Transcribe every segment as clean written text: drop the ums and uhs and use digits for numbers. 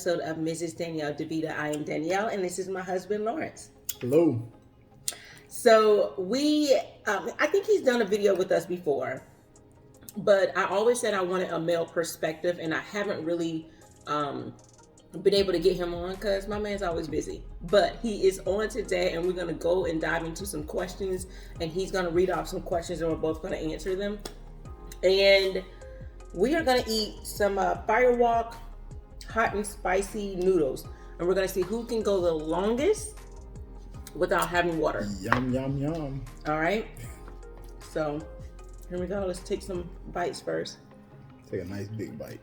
episode of Mrs. Danielle DeVita. I am Danielle, and this is my husband, Lawrence. Hello. So I think he's done a video with us before, but I always said I wanted a male perspective, and I haven't really been able to get him on because my man's always busy. But he is on today, and we're going to go and dive into some questions, and he's going to read off some questions, and we're both going to answer them. And we are going to eat some Firewalk hot and spicy noodles, and we're going to see who can go the longest without having water. Yum, yum, yum. All right. So here we go. Let's take some bites first. Take a nice big bite.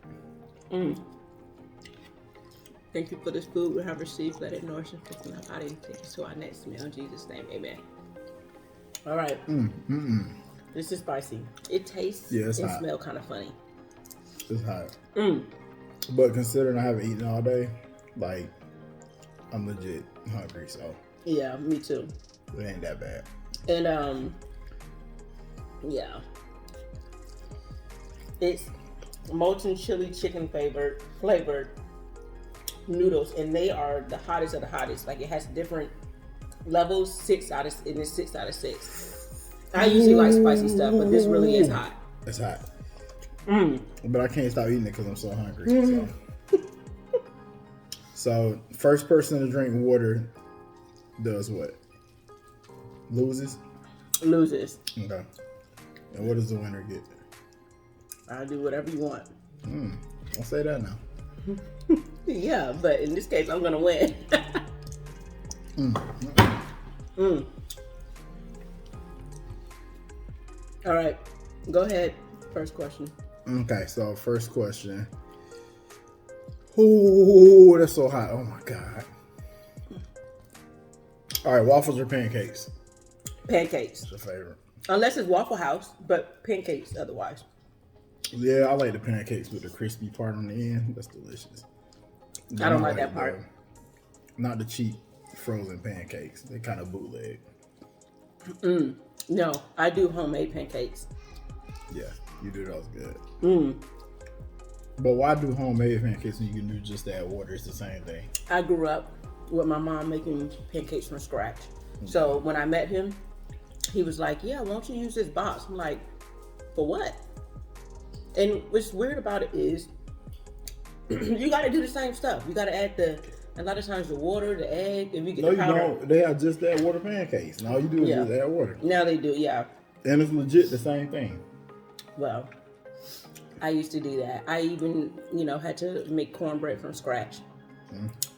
Thank you for this food we have received. Let it nourish and fill our body and take us to our next meal. In Jesus' name, amen. All right. This is spicy. It tastes and smells kind of funny. It's hot. But considering I haven't eaten all day, like, I'm legit hungry, so. Yeah, me too. It ain't that bad. And, yeah. It's molten chili chicken flavored noodles, and they are the hottest of the hottest. Like, it has different levels, 6 out of 6. I usually like spicy stuff, but this really is hot. It's hot. But I can't stop eating it because I'm so hungry. So first person to drink water does what? Loses? Loses. Okay. And what does the winner get? I'll do whatever you want. Don't say that now. Yeah, but in this case, I'm going to win. All right. Go ahead. First question. Okay, so first question. Oh, that's so hot. Oh, my God. All right, waffles or pancakes? Pancakes. What's your favorite? Unless it's Waffle House, but pancakes otherwise. Yeah, I like the pancakes with the crispy part on the end. That's delicious. I don't like that part. Not the cheap frozen pancakes. They kind of bootleg. No, I do homemade pancakes. Yeah, you do those good. But why do homemade pancakes when you can do just add water? It's the same thing. I grew up with my mom making pancakes from scratch. So when I met him, he was like, yeah, why don't you use this box? I'm like, for what? And what's weird about it is you got to do the same stuff. You got to add a lot of times the water, the egg, if you get the powder. No, you don't. They have just that water pancakes. And all you do is just add water. Now they do, yeah. And it's legit the same thing. Well, I used to do that. I even, had to make cornbread from scratch.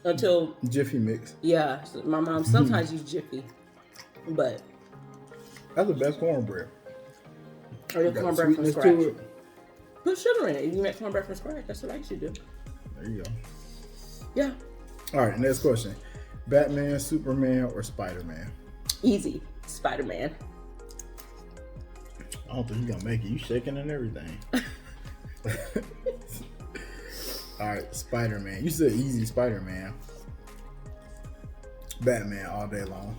Until... Jiffy mix. Yeah. So my mom sometimes used Jiffy. But... That's the best cornbread. Or the cornbread from scratch. Put sugar in it. If you make cornbread from scratch, that's what I used to do. There you go. Yeah. All right, next question. Batman, Superman, or Spiderman? Easy. Spiderman. I don't think you're going to make it. You shaking and everything. All right, Spiderman. You said easy, Spiderman. Batman all day long.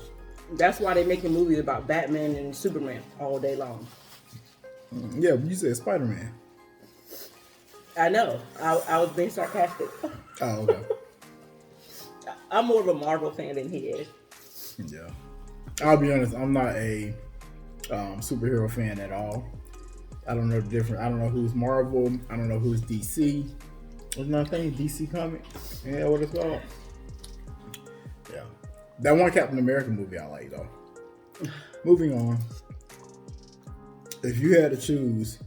That's why they're making movies about Batman and Superman all day long. Yeah, but you said Spiderman. I know. I was being sarcastic. Oh, okay. I'm more of a Marvel fan than he is. Yeah. I'll be honest, I'm not a superhero fan at all. I don't know the difference. I don't know who's Marvel. I don't know who's DC. What's another thing? DC comic? Yeah, what it's called? Yeah. That one Captain America movie I like, though. Moving on. If you had to choose,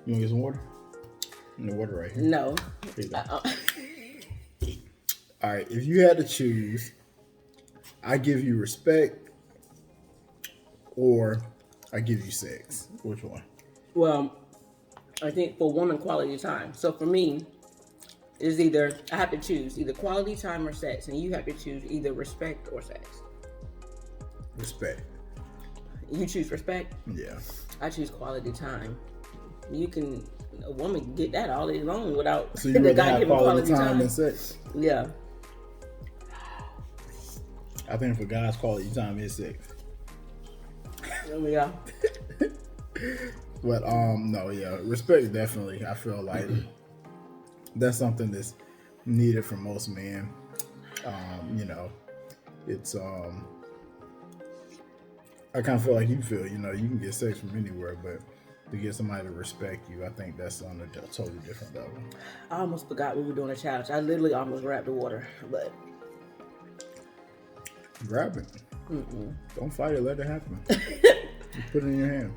you want to get some water? The water right here. No. Here you go. All right. If you had to choose, I give you respect or I give you sex. Which one? Well, I think for woman, quality time. So for me, it's either, I have to choose either quality time or sex, and you have to choose either respect or sex. Respect. You choose respect? Yeah. I choose quality time. A woman can get that all day long without so you the guy have giving quality time than sex? Yeah. I think for guys, quality time is sex. Yeah. But no, yeah, respect definitely. I feel like that's something that's needed for most men. It's I kind of feel like you feel. You can get sex from anywhere, but to get somebody to respect you, I think that's on a totally different level. I almost forgot we were doing a challenge. I literally almost grabbed the water, but grab it. Don't fight it. Let it happen. You put it in your hand.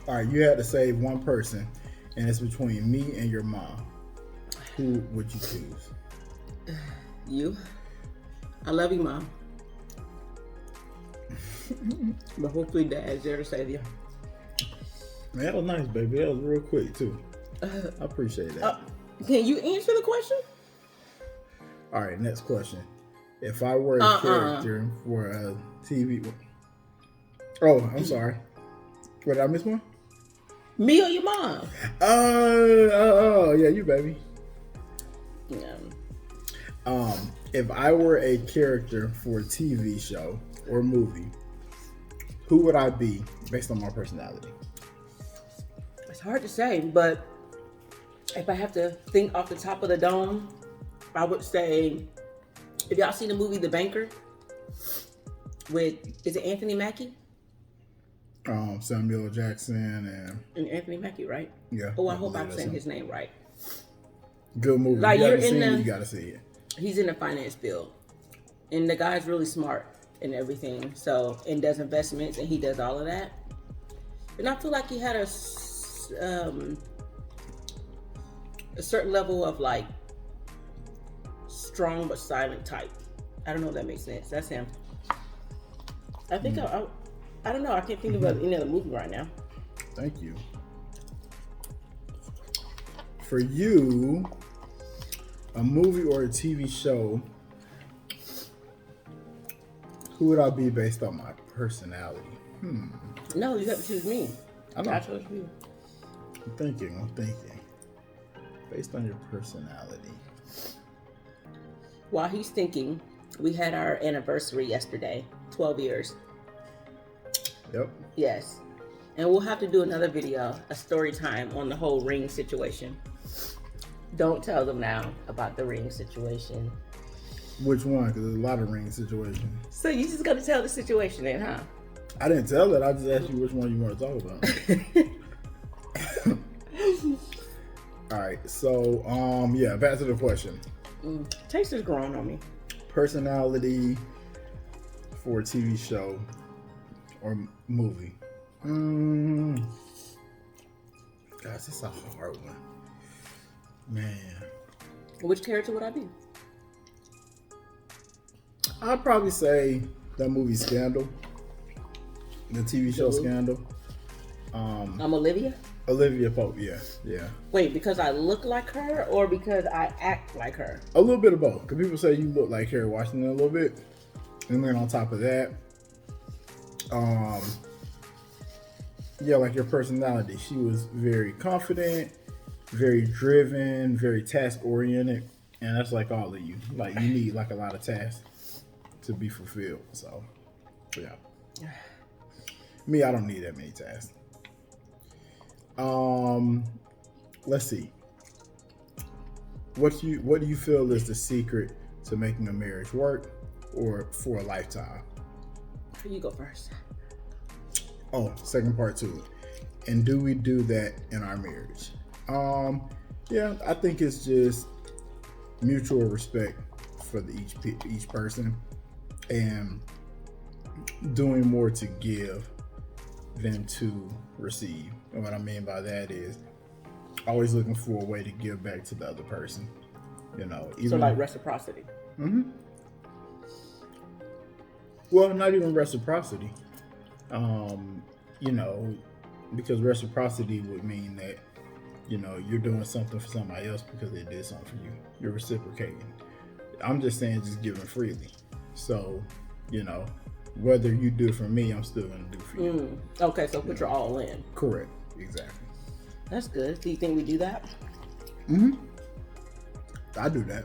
All right, you had to save one person, and it's between me and your mom. Who would you choose? You. I love you, Mom. But hopefully Dad's there to save you. Man, that was nice, baby. That was real quick, too. I appreciate that. Can you answer the question? All right, next question. If I were a character for a TV... Oh, I'm sorry. What, did I miss one? Me or your mom? Yeah, you, baby. Yeah. If I were a character for a TV show or movie, who would I be based on my personality? It's hard to say, but if I have to think off the top of the dome, I would say, if y'all seen the movie The Banker is it Anthony Mackie? Samuel Jackson and Anthony Mackie, right? Yeah. Oh, I hope I'm saying his name right. Good movie. Like, you gotta see it. He's in the finance field, and the guy's really smart and everything. So, and does investments, and he does all of that. And I feel like he had a certain level of like strong but silent type. I don't know if that makes sense. That's him. I think I don't know. I can't think of any other movie right now. Thank you. For you, a movie or a TV show, who would I be based on my personality? No, you have to choose me. I know. I chose you. I'm thinking. Based on your personality. While he's thinking, we had our anniversary yesterday. 12 years. Yep. Yes. And we'll have to do another video, a story time on the whole ring situation. Don't tell them now about the ring situation. Which one? Because there's a lot of ring situations. So you just gonna tell the situation then, huh? I didn't tell it. I just asked you which one you want to talk about. All right. So, yeah, back to the question. Taste is growing on me. Personality for a TV show or movie. Guys, it's a hard one. Man. Which character would I be? I'd probably say that movie Scandal. The TV show Scandal. I'm Olivia? Olivia Pope, yeah. Wait, because I look like her or because I act like her? A little bit of both. Because people say you look like Kerry Washington a little bit. And then on top of that, yeah, like your personality. She was very confident, very driven, very task oriented. And that's like all of you. Like you need like a lot of tasks to be fulfilled. So, yeah. Me, I don't need that many tasks. Let's see. What do you feel is the secret to making a marriage work or for a lifetime? You go first. Oh, second part to it. And do we do that in our marriage? Yeah, I think it's just mutual respect for each person and doing more to give than to receive. And what I mean by that is always looking for a way to give back to the other person. You know, even so like reciprocity. Well, not even reciprocity. You know, because reciprocity would mean that, you know, you're doing something for somebody else because they did something for you. You're reciprocating. I'm just saying just giving freely. So, you know, whether you do it for me, I'm still going to do for you. Okay, so put your all in. Correct. Exactly. That's good. Do you think we do that? I do that.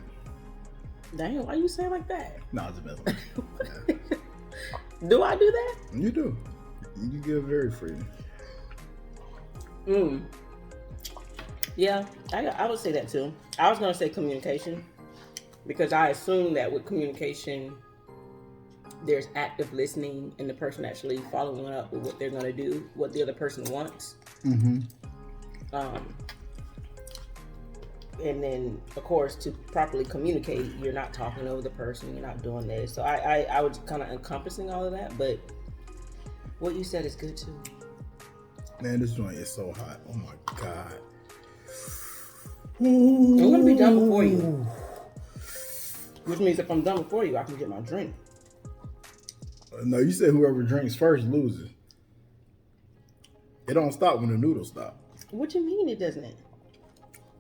Dang, why you say it like that? No, it's the best one. Do I do that? You do. You give very freely. Yeah, I would say that too. I was gonna say communication because I assume that with communication, there's active listening and the person actually following up with what they're gonna do, what the other person wants. Mm-hmm. Um, and then, of course, to properly communicate, you're not talking over the person, you're not doing this. So I was kind of encompassing all of that, but what you said is good too. Man, this joint is so hot. Oh my god. I'm gonna be done before you. Which means if I'm done before you, I can get my drink. No, you said whoever drinks first loses. It don't stop when the noodles stop. What you mean it doesn't?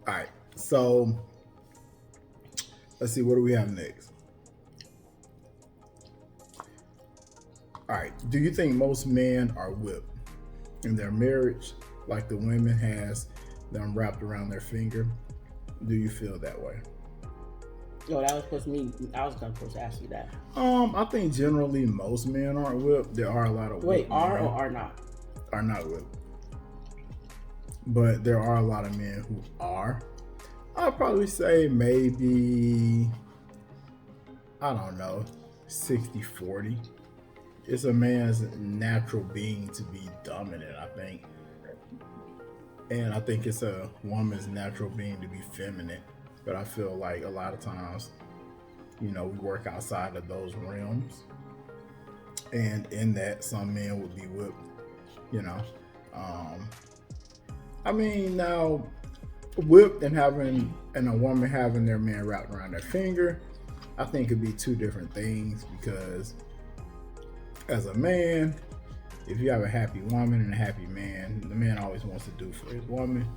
All right, so let's see. What do we have next? All right. Do you think most men are whipped in their marriage, like the women has them wrapped around their finger? Do you feel that way? No, that was supposed to mean I was supposed to ask you that. I think generally most men aren't whipped. There are a lot of Wait, whipped are men or are not? are not whipped, but there are a lot of men who are. I'd probably say maybe, I don't know, 60-40. It's a man's natural being to be dominant, I think. And I think it's a woman's natural being to be feminine. But I feel like a lot of times, we work outside of those realms. And in that, some men would be whipped, now, whipped and a woman having their man wrapped around their finger, I think could be two different things, because as a man, if you have a happy woman and a happy man, the man always wants to do for his woman.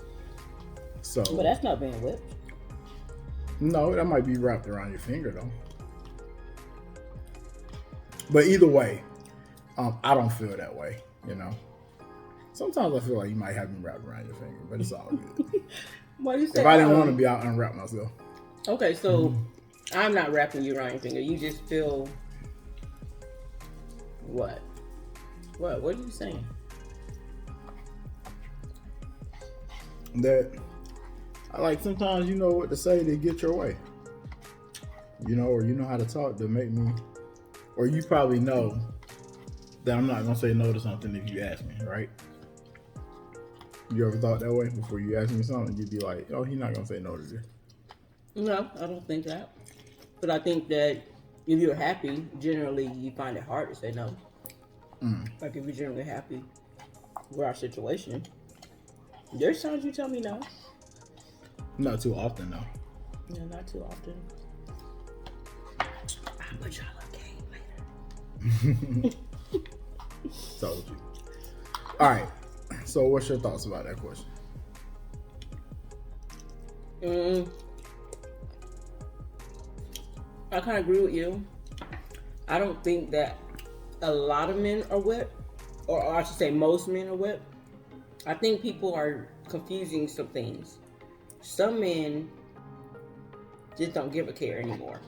So, but that's not being whipped. No, that might be wrapped around your finger though. But either way, I don't feel that way. Sometimes I feel like you might have me wrapped around your finger, but it's all good. Why you say if I didn't want to be out, unwrap myself. Okay, so I'm not wrapping you around your finger. You just feel what? What are you saying? That I like sometimes you know what to say to get your way. Or you know how to talk to make me, or you probably know that I'm not gonna say no to something if you ask me, right? You ever thought that way before you ask me something? You'd be like, oh, he's not gonna say no to this. No, I don't think that. But I think that if you're happy, generally you find it hard to say no. Like if you're generally happy with our situation, there's times you tell me no. Not too often, though. No, not too often. I'll put y'all on game later. Told you. All right. So, what's your thoughts about that question? I kind of agree with you. I don't think that a lot of men are whipped, or I should say most men are whipped. I think people are confusing some things. Some men just don't give a care anymore.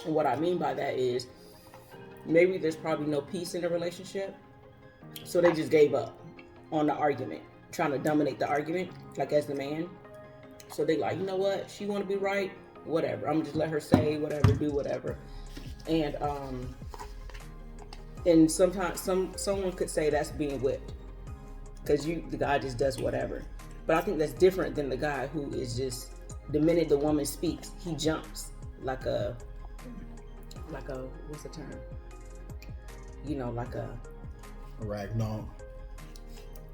And what I mean by that is maybe there's probably no peace in the relationship, so they just gave up on the argument, trying to dominate the argument, like as the man. So they like, you know what? She want to be right, whatever. I'm gonna just let her say whatever, do whatever. And sometimes someone could say that's being whipped because the guy just does whatever. But I think that's different than the guy who is just, the minute the woman speaks, he jumps like a what's the term? Like a ragdoll.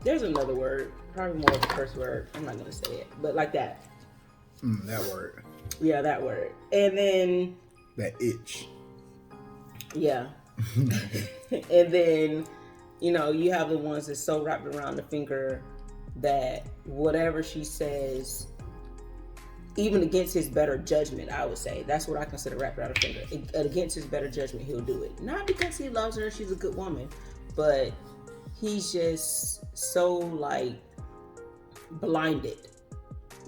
There's another word, probably more of a curse word. I'm not gonna say it, but like that. That word. Yeah, that word. And then that itch. Yeah. And then, you have the ones that's so wrapped around the finger that whatever she says, even against his better judgment, I would say, that's what I consider wrapped around the finger. Against his better judgment, he'll do it. Not because he loves her, she's a good woman, but he's just so blinded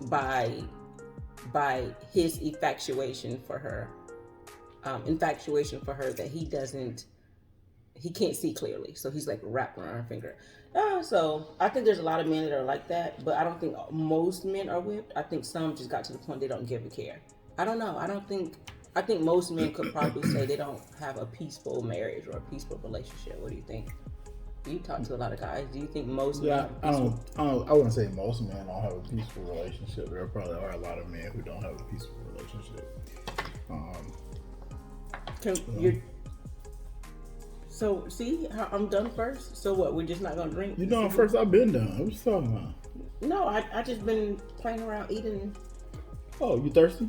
by his infatuation for her that he can't see clearly. So he's wrapped around her finger. So I think there's a lot of men that are like that, but I don't think most men are whipped. I think some just got to the point they don't give a care. I don't know. I think most men could probably say they don't have a peaceful marriage or a peaceful relationship. What do you think? You talk to a lot of guys. Do you think most men Yeah, have a peaceful? I wouldn't say most men don't have a peaceful relationship. There probably are a lot of men who don't have a peaceful relationship. Can you? So see, how I'm done first. So what? We're just not gonna drink. You know, first I've been done. What you talking about? No, I just been playing around eating. Oh, you thirsty?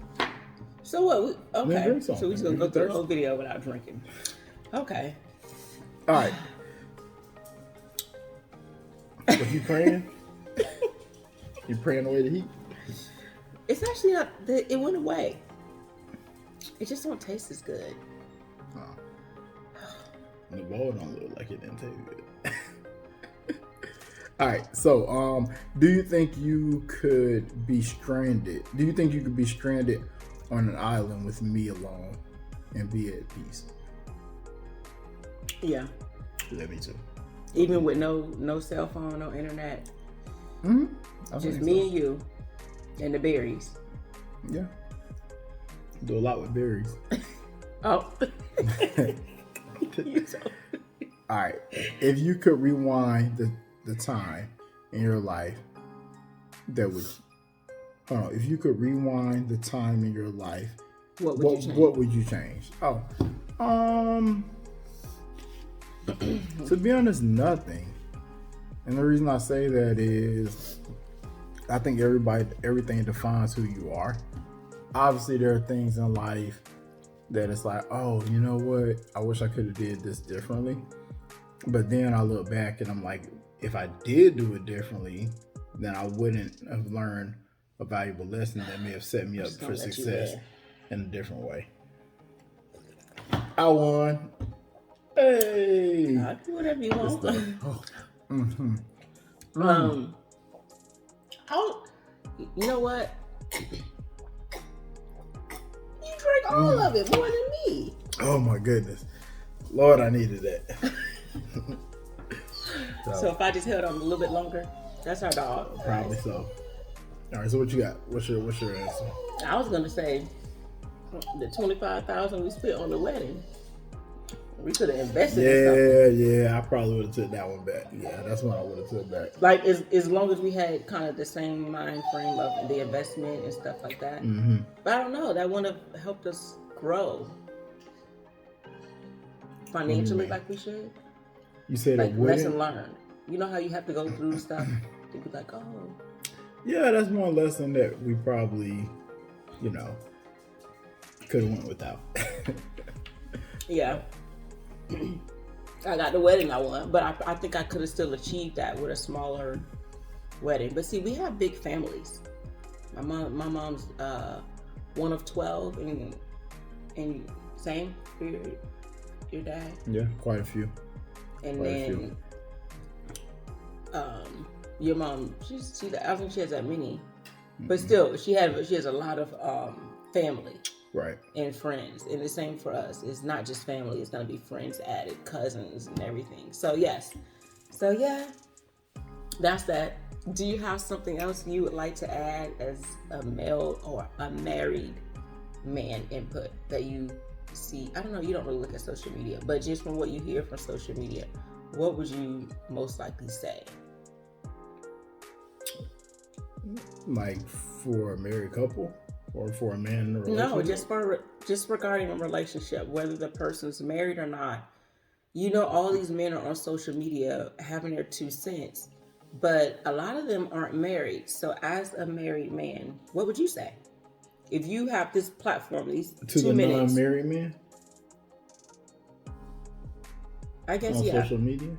So what? Okay. Drink So something. we're just gonna go through the whole video without drinking. Okay. All right. What you praying? You praying away the heat? It's actually not. It went away. It just don't taste as good. Oh. The bowl don't look like it didn't taste good. All right. So, do you think you could be stranded? Do you think you could be stranded on an island with me alone and be at peace? Yeah. Yeah, me too. Even with no cell phone, no internet. Mm-hmm. Just me and you and the berries. Yeah. Do a lot with berries. Oh. All right. If you could rewind the time in your life that would, if you could rewind the time in your life, what would you change? Oh, to be honest, nothing. And the reason I say that is, I think everything defines who you are. Obviously, there are things in life that it's like, oh, you know what? I wish I could have did this differently. But then I look back and I'm like, if I did do it differently, then I wouldn't have learned a valuable lesson that may have set me up for success in a different way. I won. Hey. I'll do whatever you want. Oh. Mm-hmm. You know what? You drink all of it more than me. Oh my goodness. Lord, I needed that. So if I just held on a little bit longer, that's our dog. Probably so. All right, so what you got? What's your answer? I was gonna say the $25,000 we spent on the wedding. We could have invested in something. Yeah, I probably would have took that one back. Yeah, that's what I would have took back. Like as long as we had kind of the same mind frame of the investment and stuff like that. Mm-hmm. But I don't know, that wouldn't have helped us grow financially like we should. You said like it wouldn't? lesson learned. You know how you have to go through stuff to be like, oh. Yeah, that's one lesson that we probably, could have went without. Yeah. I got the wedding I want, but I think I could have still achieved that with a smaller wedding. But see, we have big families. My mom's one of 12, and same for your dad. Yeah, quite a few. And quite then your mom, I think she has that many, but still she has a lot of family. Right. And friends. And the same for us. It's not just family. It's going to be friends added, cousins and everything. So, yes. So, yeah. That's that. Do you have something else you would like to add as a male or a married man input that you see? I don't know. You don't really look at social media. But just from what you hear from social media, what would you most likely say? Like for a married couple? Or for a man in a relationship? No, just regarding a relationship, whether the person's married or not. You know, all these men are on social media having their 2 cents, but a lot of them aren't married. So as a married man, what would you say? If you have this platform, these 2 minutes. To the non-married men? I guess, on yeah. social media?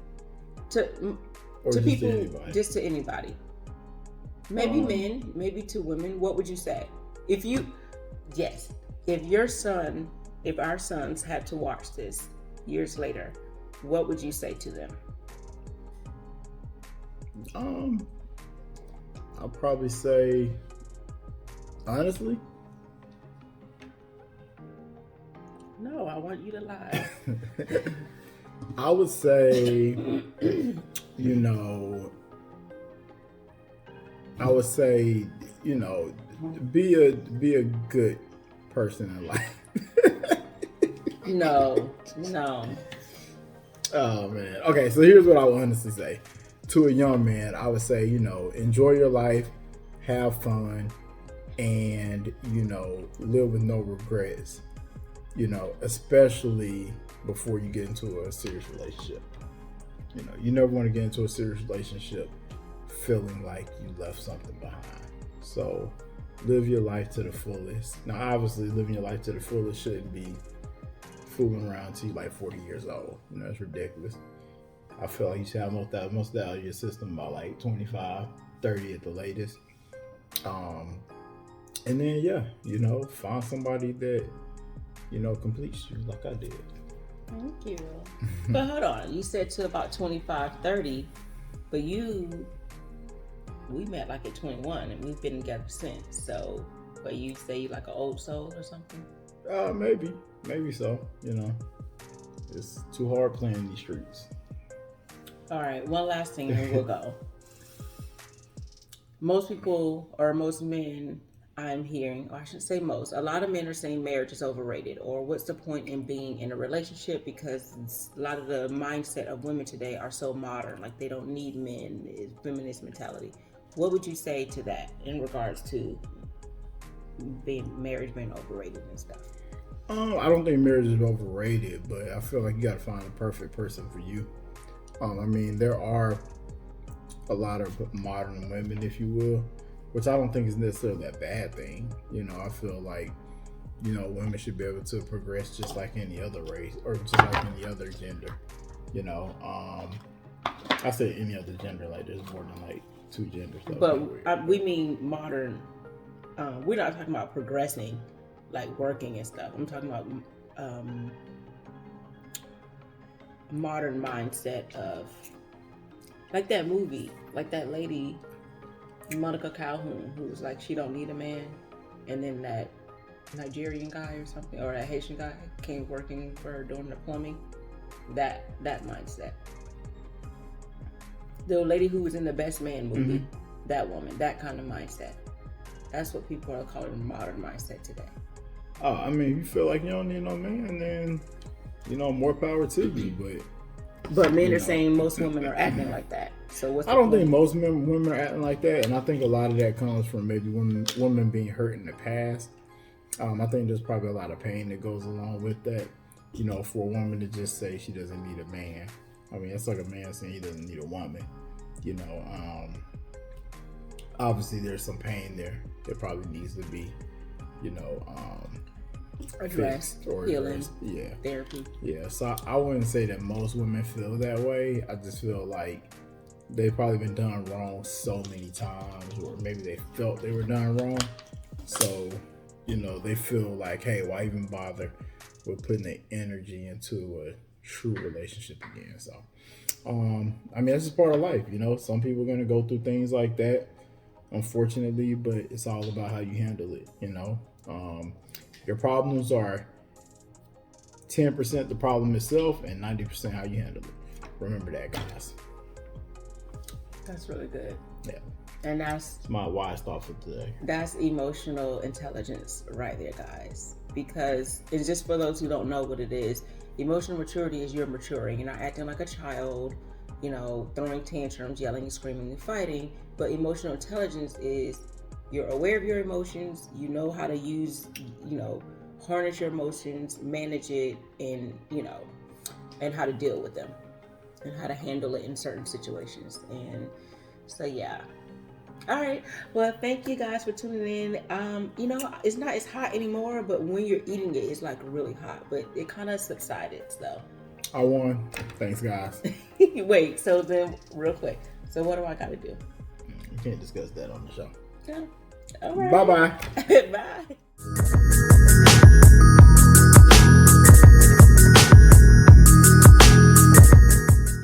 To people, just to anybody. Maybe men, maybe to women. What would you say? If our sons had to watch this years later, what would you say to them? I'll probably say, honestly. No, I want you to lie. I would say, you know, I would say, you know, be a good person in life. No. Oh man. Okay, so here's what I want us to say. To a young man, I would say, you know, enjoy your life, have fun, and, you know, live with no regrets. You know, especially before you get into a serious relationship. You know, you never want to get into a serious relationship feeling like you left something behind. So live your life to the fullest. Now, obviously, living your life to the fullest shouldn't be fooling around until you're like 40 years old. You know, it's ridiculous. I feel like you should have most of that out of your system by like 25, 30 at the latest. And then, yeah, you know, find somebody that, you know, completes you like I did. Thank you. But hold on, you said to about 25, 30, but we met like at 21 and we've been together since. So, but you say you like an old soul or something? Maybe so. You know, it's too hard playing these streets. All right, one last thing and we'll go. Most people, or most men I'm hearing, or I shouldn't say most, a lot of men are saying marriage is overrated, or what's the point in being in a relationship, because a lot of the mindset of women today are so modern, like they don't need men, it's feminist mentality. What would you say to that in regards to marriage being overrated and stuff? I don't think marriage is overrated, but I feel like you got to find the perfect person for you. I mean, there are a lot of modern women, if you will, which I don't think is necessarily a bad thing. You know, I feel like, you know, women should be able to progress just like any other race or just like any other gender. You know, I say any other gender, like there's more than like two genders. But we mean modern. We're not talking about progressing, like working and stuff. I'm talking about modern mindset of, like that movie, like that lady, Monica Calhoun, who was like, she don't need a man, and then that Nigerian guy or something, or that Haitian guy came working for her doing the plumbing. That mindset. The lady who was in the Best Man movie, that woman, that kind of mindset. That's what people are calling modern mindset today. Oh, I mean, if you feel like you don't need no man, then, you know, more power to you. But men are saying most women are acting like that. So what's the I don't point? think most women are acting like that, and I think a lot of that comes from maybe women being hurt in the past. I think there's probably a lot of pain that goes along with that. You know, for a woman to just say she doesn't need a man. I mean, it's like a man saying he doesn't need a woman. You know, obviously there's some pain there that probably needs to be, you know, addressed, or healing, yeah, therapy. Yeah, so I wouldn't say that most women feel that way. I just feel like they've probably been done wrong so many times, or maybe they felt they were done wrong. So, you know, they feel like, hey, why even bother with putting the energy into a true relationship again? So, I mean, that's just part of life, you know. Some people are going to go through things like that, unfortunately, but it's all about how you handle it, you know. Your problems are 10% the problem itself and 90% how you handle it. Remember that, guys. That's really good. Yeah. And that's my wise thought for today. That's emotional intelligence right there, guys. Because it's just for those who don't know what it is. Emotional maturity is you're maturing. You're not acting like a child, you know, throwing tantrums, yelling and screaming and fighting. But emotional intelligence is you're aware of your emotions. You know how to use, you know, harness your emotions, manage it, and, you know, and how to deal with them and how to handle it in certain situations. And so, yeah. All right. Well, thank you guys for tuning in. You know, it's not as hot anymore, but when you're eating it, it's like really hot, but it kind of subsided, so. I won. Thanks, guys. Wait, so then real quick. So what do I got to do? You can't discuss that on the show. Okay. All right. Bye-bye. Bye.